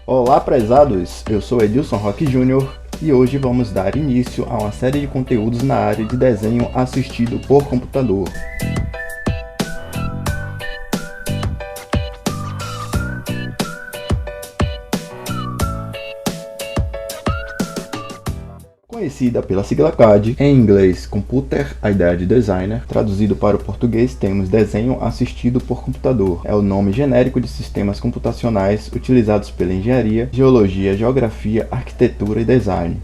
Olá, prezados! Eu sou Edilson Roque Júnior e hoje vamos dar início a uma série de conteúdos na área de desenho assistido por computador. Conhecida pela sigla CAD, em inglês Computer Aided Designer, traduzido para o português temos desenho assistido por computador. É o nome genérico de sistemas computacionais utilizados pela engenharia, geologia, geografia, arquitetura e design,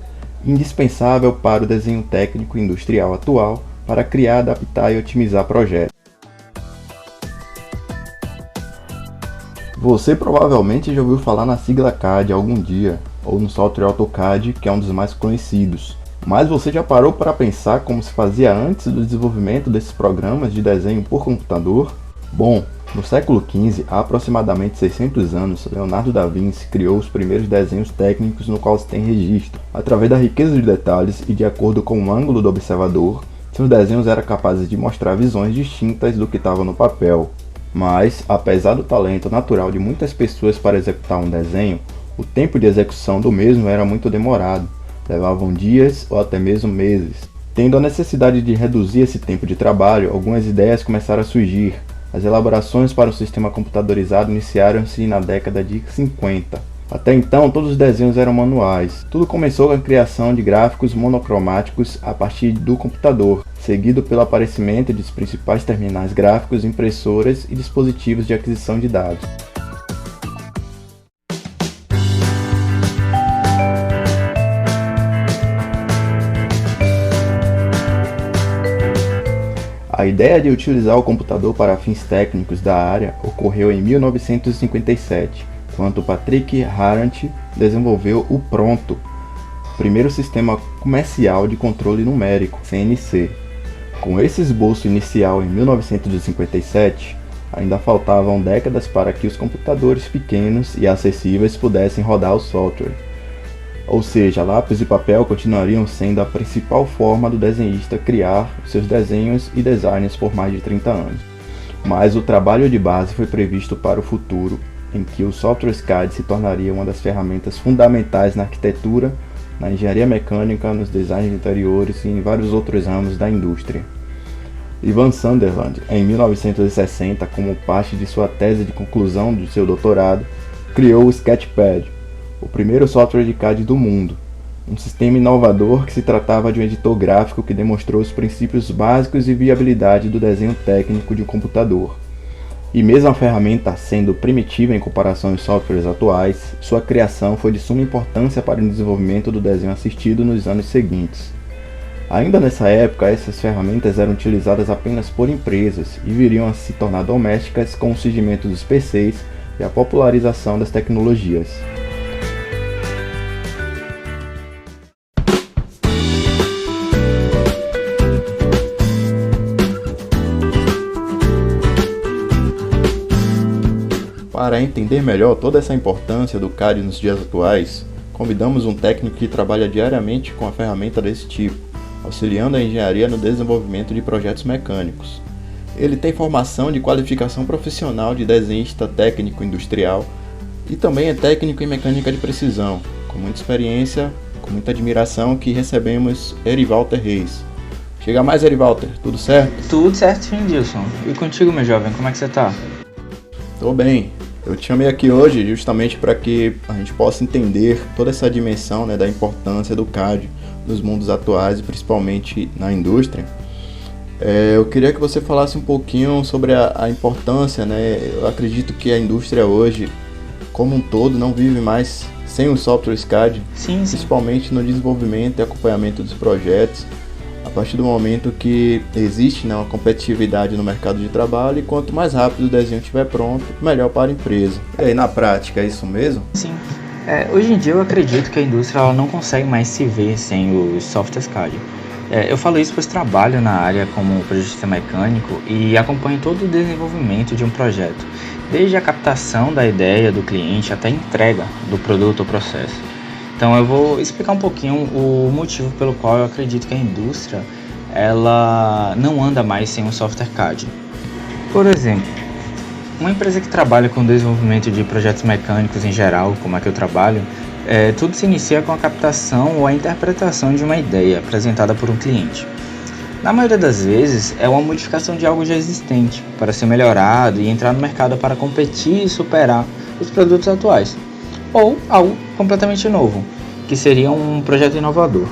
indispensável para o desenho técnico e industrial atual para criar, adaptar e otimizar projetos. Você provavelmente já ouviu falar na sigla CAD algum dia, ou no software AutoCAD, que é um dos mais conhecidos. Mas você já parou para pensar como se fazia antes do desenvolvimento desses programas de desenho por computador? Bom, no século XV, há aproximadamente 600 anos, Leonardo da Vinci criou os primeiros desenhos técnicos no qual se tem registro. Através da riqueza de detalhes e de acordo com o ângulo do observador, seus desenhos eram capazes de mostrar visões distintas do que estava no papel. Mas, apesar do talento natural de muitas pessoas para executar um desenho, o tempo de execução do mesmo era muito demorado, levavam dias ou até mesmo meses. Tendo a necessidade de reduzir esse tempo de trabalho, algumas ideias começaram a surgir. As elaborações para o sistema computadorizado iniciaram-se na década de 50. Até então, todos os desenhos eram manuais. Tudo começou com a criação de gráficos monocromáticos a partir do computador, seguido pelo aparecimento dos principais terminais gráficos, impressoras e dispositivos de aquisição de dados. A ideia de utilizar o computador para fins técnicos da área ocorreu em 1957, quando Patrick Harrant desenvolveu o Pronto, primeiro sistema comercial de controle numérico, CNC. Com esse esboço inicial em 1957, ainda faltavam décadas para que os computadores pequenos e acessíveis pudessem rodar o software. Ou seja, lápis e papel continuariam sendo a principal forma do desenhista criar seus desenhos e designs por mais de 30 anos. Mas o trabalho de base foi previsto para o futuro, em que o software CAD se tornaria uma das ferramentas fundamentais na arquitetura, na engenharia mecânica, nos designs de interiores e em vários outros ramos da indústria. Ivan Sunderland, em 1960, como parte de sua tese de conclusão de seu doutorado, criou o Sketchpad, o primeiro software de CAD do mundo, um sistema inovador que se tratava de um editor gráfico que demonstrou os princípios básicos e viabilidade do desenho técnico de um computador. E mesmo a ferramenta sendo primitiva em comparação aos softwares atuais, sua criação foi de suma importância para o desenvolvimento do desenho assistido nos anos seguintes. Ainda nessa época, essas ferramentas eram utilizadas apenas por empresas e viriam a se tornar domésticas com o surgimento dos PCs e a popularização das tecnologias. Para entender melhor toda essa importância do CAD nos dias atuais, convidamos um técnico que trabalha diariamente com a ferramenta desse tipo, auxiliando a engenharia no desenvolvimento de projetos mecânicos. Ele tem formação de qualificação profissional de desenhista técnico industrial e também é técnico em mecânica de precisão, com muita experiência, com muita admiração que recebemos Erivalter Reis. Chega mais, Erivalter, tudo certo? Tudo certo, sim, Dilson. E contigo, meu jovem, como é que você tá? Tô bem. Eu te chamei aqui hoje justamente para que a gente possa entender toda essa dimensão, da importância do CAD nos mundos atuais e principalmente na indústria. Eu queria que você falasse um pouquinho sobre a importância, Eu acredito que a indústria hoje, como um todo, não vive mais sem os softwares CAD, sim. Principalmente no desenvolvimento e acompanhamento dos projetos. A partir do momento que existe uma competitividade no mercado de trabalho e quanto mais rápido o desenho estiver pronto, melhor para a empresa. E aí, na prática, é isso mesmo? Sim. Hoje em dia eu acredito que a indústria ela não consegue mais se ver sem os softwares CAD. Eu falo isso pois trabalho na área como projetista mecânico e acompanho todo o desenvolvimento de um projeto, desde a captação da ideia do cliente até a entrega do produto ou processo. Então eu vou explicar um pouquinho o motivo pelo qual eu acredito que a indústria ela não anda mais sem um software CAD. Por exemplo, Uma empresa que trabalha com desenvolvimento de projetos mecânicos em geral, como a que eu trabalho, tudo se inicia com a captação ou a interpretação de uma ideia apresentada por um cliente. Na maioria das vezes, é uma modificação de algo já existente, para ser melhorado e entrar no mercado para competir e superar os produtos atuais, ou algo completamente novo, que seria um projeto inovador.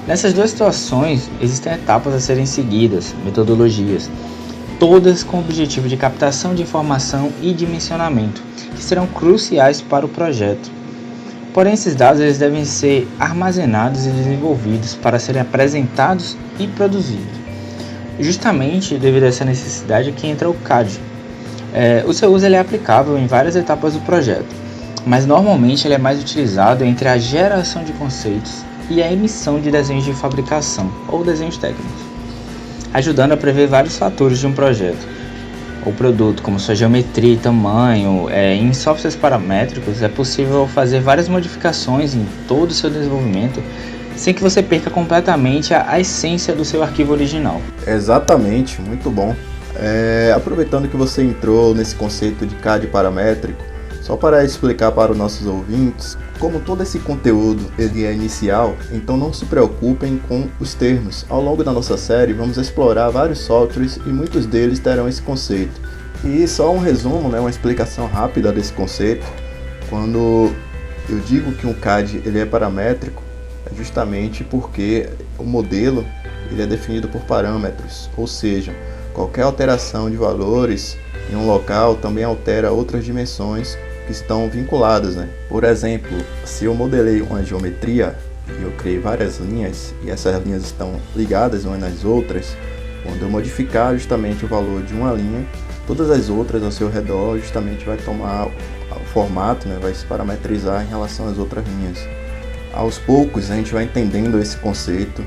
Nessas duas situações, existem etapas a serem seguidas, metodologias, todas com o objetivo de captação de informação e dimensionamento, que serão cruciais para o projeto. Porém, esses dados eles devem ser armazenados e desenvolvidos para serem apresentados e produzidos. Justamente devido a essa necessidade que entra o CAD. O seu uso ele é aplicável em várias etapas do projeto, mas normalmente ele é mais utilizado entre a geração de conceitos e a emissão de desenhos de fabricação ou desenhos técnicos, ajudando a prever vários fatores de um projeto ou produto, como sua geometria e tamanho. Em softwares paramétricos é possível fazer várias modificações em todo o seu desenvolvimento sem que você perca completamente a essência do seu arquivo original. Exatamente, muito bom. Aproveitando que você entrou nesse conceito de CAD paramétrico, só para explicar para os nossos ouvintes, como todo esse conteúdo ele é inicial, então não se preocupem com os termos. Ao longo da nossa série vamos explorar vários softwares e muitos deles terão esse conceito. E só um resumo, uma explicação rápida desse conceito. Quando eu digo que um CAD ele é paramétrico, é justamente porque o modelo ele é definido por parâmetros, ou seja, qualquer alteração de valores em um local também altera outras dimensões que estão vinculadas, Por exemplo, se eu modelei uma geometria e eu criei várias linhas e essas linhas estão ligadas umas nas outras, quando eu modificar justamente o valor de uma linha, todas as outras ao seu redor justamente vai tomar o formato, vai se parametrizar em relação às outras linhas. Aos poucos a gente vai entendendo esse conceito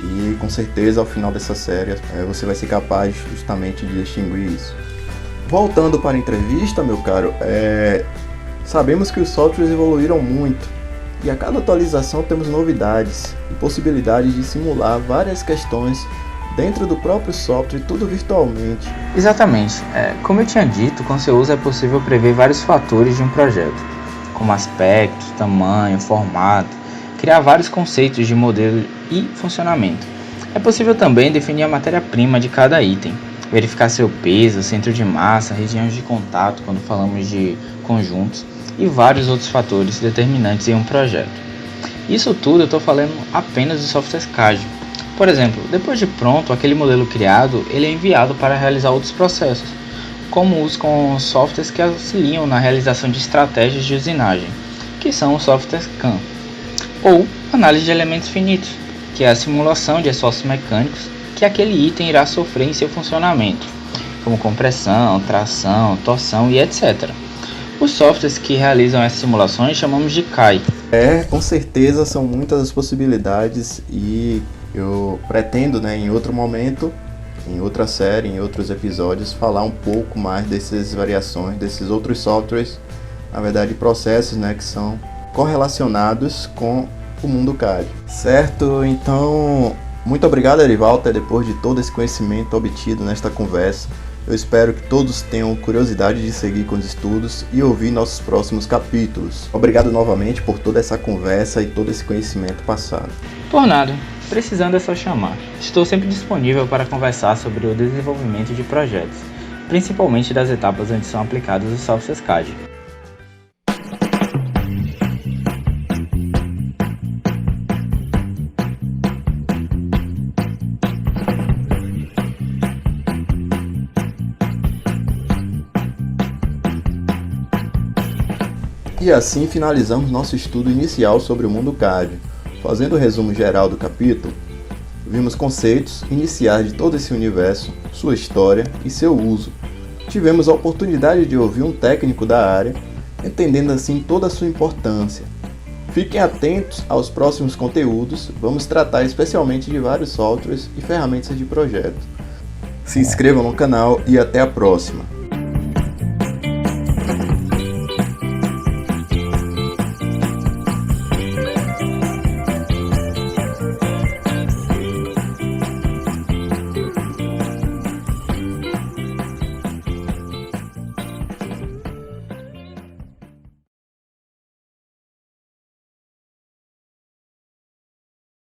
e com certeza ao final dessa série você vai ser capaz justamente de distinguir isso. Voltando para a entrevista, meu caro, sabemos que os softwares evoluíram muito e a cada atualização temos novidades e possibilidades de simular várias questões dentro do próprio software, tudo virtualmente. Exatamente. Como eu tinha dito, com seu uso é possível prever vários fatores de um projeto, como aspecto, tamanho, formato, criar vários conceitos de modelo e funcionamento. É possível também definir a matéria-prima de cada item, verificar seu peso, centro de massa, regiões de contato quando falamos de conjuntos e vários outros fatores determinantes em um projeto. Isso tudo eu estou falando apenas de softwares CAD. Por exemplo, depois de pronto, aquele modelo criado ele é enviado para realizar outros processos, como os com softwares que auxiliam na realização de estratégias de usinagem, que são os softwares CAM, ou análise de elementos finitos, que é a simulação de esforços mecânicos que aquele item irá sofrer em seu funcionamento, como compressão, tração, torção e etc. Os softwares que realizam essas simulações chamamos de CAI. Com certeza são muitas as possibilidades e eu pretendo, em outro momento, em outra série, em outros episódios, falar um pouco mais dessas variações, desses outros softwares, na verdade processos, que são correlacionados com o mundo CAD. Certo? Então, muito obrigado, Erivalter, depois de todo esse conhecimento obtido nesta conversa. Eu espero que todos tenham curiosidade de seguir com os estudos e ouvir nossos próximos capítulos. Obrigado novamente por toda essa conversa e todo esse conhecimento passado. Por nada, precisando é só chamar. Estou sempre disponível para conversar sobre o desenvolvimento de projetos, principalmente das etapas onde são aplicados os softwares CAD. E assim finalizamos nosso estudo inicial sobre o mundo CAD. Fazendo o resumo geral do capítulo, vimos conceitos iniciais de todo esse universo, sua história e seu uso. Tivemos a oportunidade de ouvir um técnico da área, entendendo assim toda a sua importância. Fiquem atentos aos próximos conteúdos, vamos tratar especialmente de vários softwares e ferramentas de projeto. Se inscrevam no canal e até a próxima!